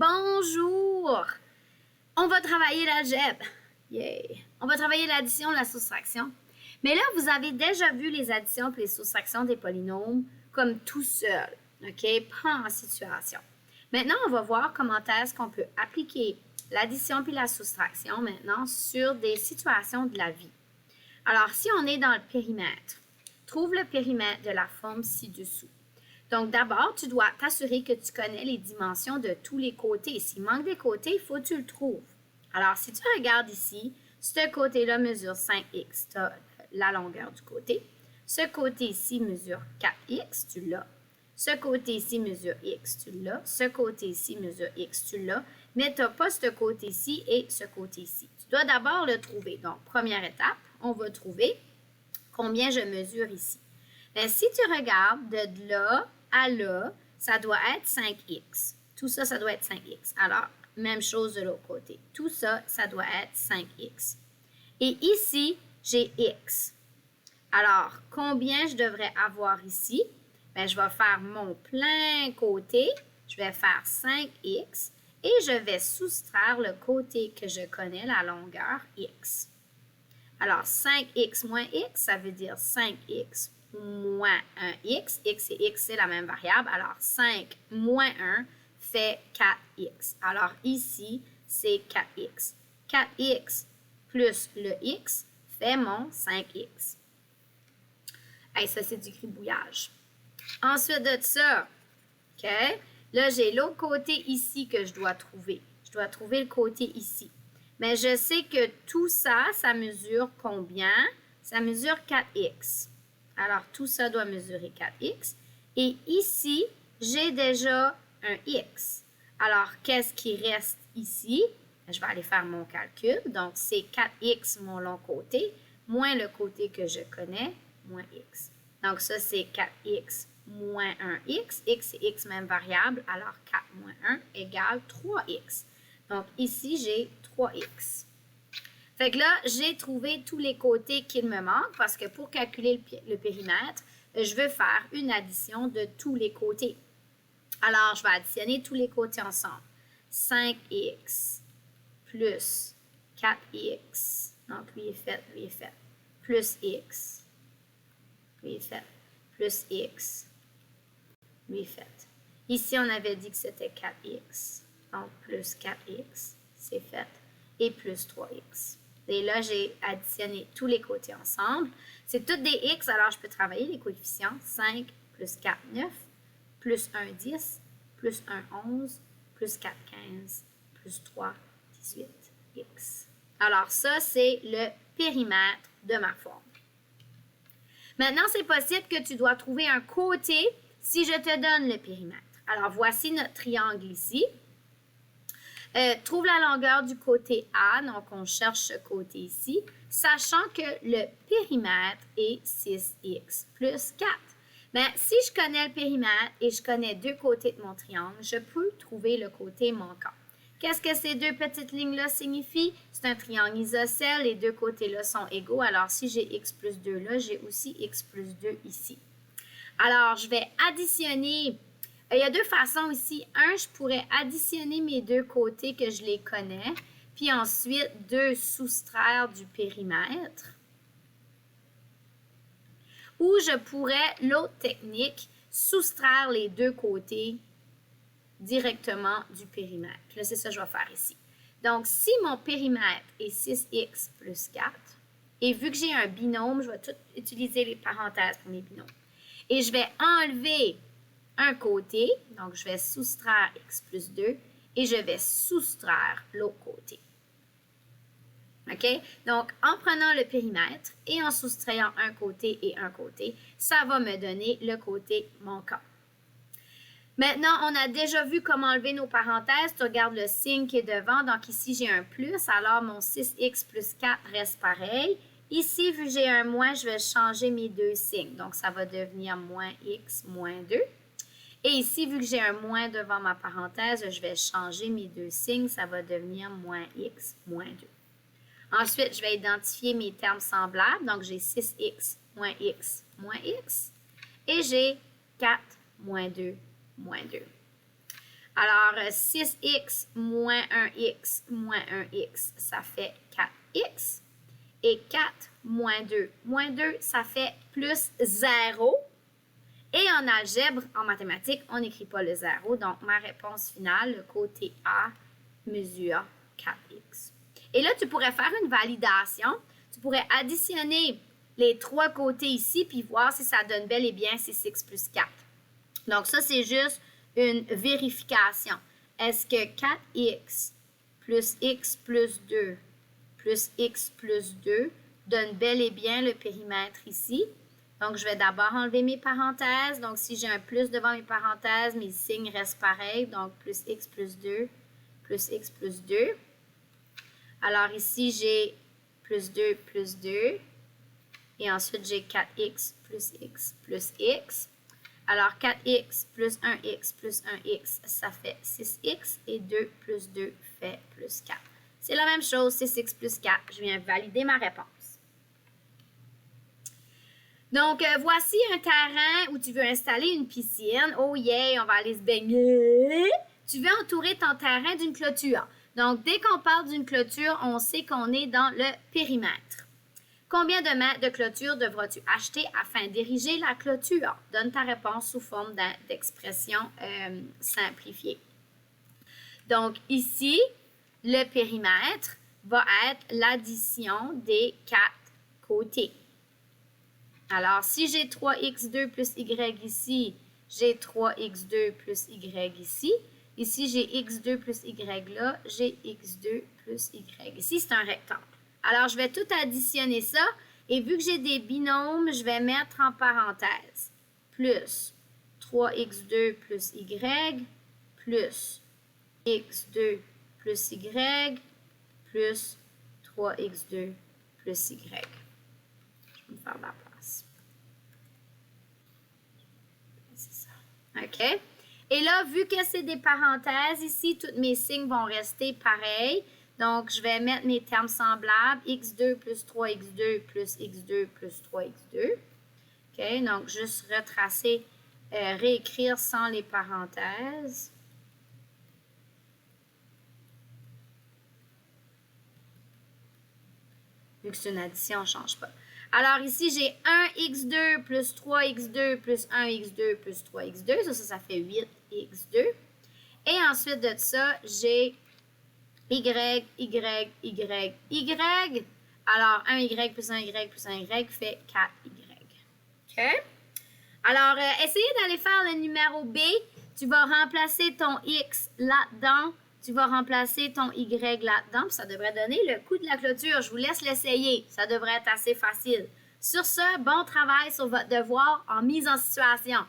Bonjour! On va travailler l'algèbre. Yay! On va travailler l'addition, la soustraction. Mais là, vous avez déjà vu les additions et les soustractions des polynômes comme tout seul, OK? Pas en situation. Maintenant, on va voir comment est-ce qu'on peut appliquer l'addition puis la soustraction maintenant sur des situations de la vie. Alors, si on est dans le périmètre, trouve le périmètre de la forme ci-dessous. Donc, d'abord, tu dois t'assurer que tu connais les dimensions de tous les côtés. S'il manque des côtés, il faut que tu le trouves. Alors, si tu regardes ici, ce côté-là mesure 5x, tu as la longueur du côté. Ce côté-ci mesure 4x, tu l'as. Ce côté-ci mesure x, tu l'as. Ce côté-ci mesure x, tu l'as. Mais tu n'as pas ce côté-ci et ce côté-ci. Tu dois d'abord le trouver. Donc, première étape, on va trouver combien je mesure ici. Bien, si tu regardes de là à là, ça doit être 5x. Tout ça, ça doit être 5x. Alors, même chose de l'autre côté. Tout ça, ça doit être 5x. Et ici, j'ai x. Alors, combien je devrais avoir ici? Bien, je vais faire mon plein côté. Je vais faire 5x et je vais soustraire le côté que je connais, la longueur x. Alors, 5x moins x, ça veut dire 5x moins 1x. X et x, c'est la même variable. Alors, 5 moins 1 fait 4x. Alors, ici, c'est 4x. 4x plus le x fait mon 5x. Hey, ça, c'est du gribouillage. Ensuite de ça, OK? Là, j'ai l'autre côté ici que je dois trouver. Je dois trouver le côté ici. Mais je sais que tout ça, ça mesure combien? Ça mesure 4x. Alors, tout ça doit mesurer 4x. Et ici, j'ai déjà un x. Alors, qu'est-ce qui reste ici? Je vais aller faire mon calcul. Donc, c'est 4x mon long côté, moins le côté que je connais, moins x. Donc, ça, c'est 4x moins 1x. X et x, même variable. Alors, 4 moins 1 égale 3x. Donc, ici, j'ai 3x. Fait que là, j'ai trouvé tous les côtés qu'il me manque parce que pour calculer le périmètre, je veux faire une addition de tous les côtés. Alors, je vais additionner tous les côtés ensemble. 5x plus 4x. Donc, lui est fait, lui est fait. Plus x. Lui est fait. Plus x. Lui est fait. Ici, on avait dit que c'était 4x. Donc, plus 4x, c'est fait. Et plus 3x. Et là, j'ai additionné tous les côtés ensemble. C'est toutes des x, alors je peux travailler les coefficients. 5 plus 4, 9. Plus 1, 10. Plus 1, 11. Plus 4, 15. Plus 3, 18, x. Alors, ça, c'est le périmètre de ma forme. Maintenant, c'est possible que tu dois trouver un côté si je te donne le périmètre. Alors, voici notre triangle ici. Trouve la longueur du côté A, donc on cherche ce côté ici, sachant que le périmètre est 6x plus 4. Bien, si je connais le périmètre et je connais deux côtés de mon triangle, je peux trouver le côté manquant. Qu'est-ce que ces deux petites lignes-là signifient? C'est un triangle isocèle, les deux côtés-là sont égaux, alors si j'ai x plus 2 là, j'ai aussi x plus 2 ici. Alors, je vais additionner. Il y a deux façons ici. Un, je pourrais additionner mes deux côtés que je les connais, puis ensuite, deux, soustraire du périmètre. Ou je pourrais, l'autre technique, soustraire les deux côtés directement du périmètre. Là, c'est ça que je vais faire ici. Donc, si mon périmètre est 6x plus 4, et vu que j'ai un binôme, je vais tout utiliser les parenthèses pour mes binômes. Et je vais enlever un côté, donc je vais soustraire x plus 2 et je vais soustraire l'autre côté. OK? Donc, en prenant le périmètre et en soustrayant un côté et un côté, ça va me donner le côté manquant. Maintenant, on a déjà vu comment enlever nos parenthèses. Tu regardes le signe qui est devant. Donc, ici, j'ai un plus. Alors, mon 6x plus 4 reste pareil. Ici, vu que j'ai un moins, je vais changer mes deux signes. Donc, ça va devenir moins x moins 2. Et ici, vu que j'ai un moins devant ma parenthèse, je vais changer mes deux signes. Ça va devenir moins x moins 2. Ensuite, je vais identifier mes termes semblables. Donc, j'ai 6x moins x moins x. Et j'ai 4 moins 2 moins 2. Alors, 6x moins 1x moins 1x, ça fait 4x. Et 4 moins 2. Moins 2, ça fait plus 0. Et en algèbre, en mathématiques, on n'écrit pas le 0. Donc, ma réponse finale, le côté A, mesure 4x. Et là, tu pourrais faire une validation. Tu pourrais additionner les trois côtés ici, puis voir si ça donne bel et bien 6x plus 4. Donc, ça, c'est juste une vérification. Est-ce que 4x plus x plus 2 plus x plus 2 donne bel et bien le périmètre ici? Donc, je vais d'abord enlever mes parenthèses. Donc, si j'ai un plus devant mes parenthèses, mes signes restent pareils. Donc, plus x plus 2 plus x plus 2. Alors, ici, j'ai plus 2 plus 2. Et ensuite, j'ai 4x plus x plus x. Alors, 4x plus 1x plus 1x, ça fait 6x. Et 2 plus 2 fait plus 4. C'est la même chose, 6x plus 4. Je viens valider ma réponse. Donc, voici un terrain où tu veux installer une piscine. Oh yeah, on va aller se baigner. Tu veux entourer ton terrain d'une clôture. Donc, dès qu'on parle d'une clôture, on sait qu'on est dans le périmètre. Combien de mètres de clôture devras-tu acheter afin d'ériger la clôture? Donne ta réponse sous forme d'expression simplifiée. Donc, ici, le périmètre va être l'addition des quatre côtés. Alors, si j'ai 3x2 plus y ici, j'ai 3x2 plus y ici. Ici, j'ai x2 plus y là, j'ai x2 plus y. Ici, c'est un rectangle. Alors, je vais tout additionner ça. Et vu que j'ai des binômes, je vais mettre en parenthèse plus 3x2 plus y plus x2 plus y plus 3x2 plus y. Je vais me faire de la place. C'est ça. OK? Et là, vu que c'est des parenthèses, ici, tous mes signes vont rester pareils. Donc, je vais mettre mes termes semblables. x2 plus 3x2 plus x2 plus 3x2. OK? Donc, juste retracer, réécrire sans les parenthèses. Vu que c'est une addition, on ne change pas. Alors, ici, j'ai 1x2 plus 3x2 plus 1x2 plus 3x2. Ça fait 8x2. Et ensuite de ça, j'ai y. Alors, 1y plus 1y plus 1y fait 4y. OK? Alors, essayez d'aller faire le numéro B. Tu vas remplacer ton x là-dedans. Tu vas remplacer ton y là-dedans. Puis ça devrait donner le coup de la clôture. Je vous laisse l'essayer. Ça devrait être assez facile. Sur ce, bon travail sur votre devoir en mise en situation.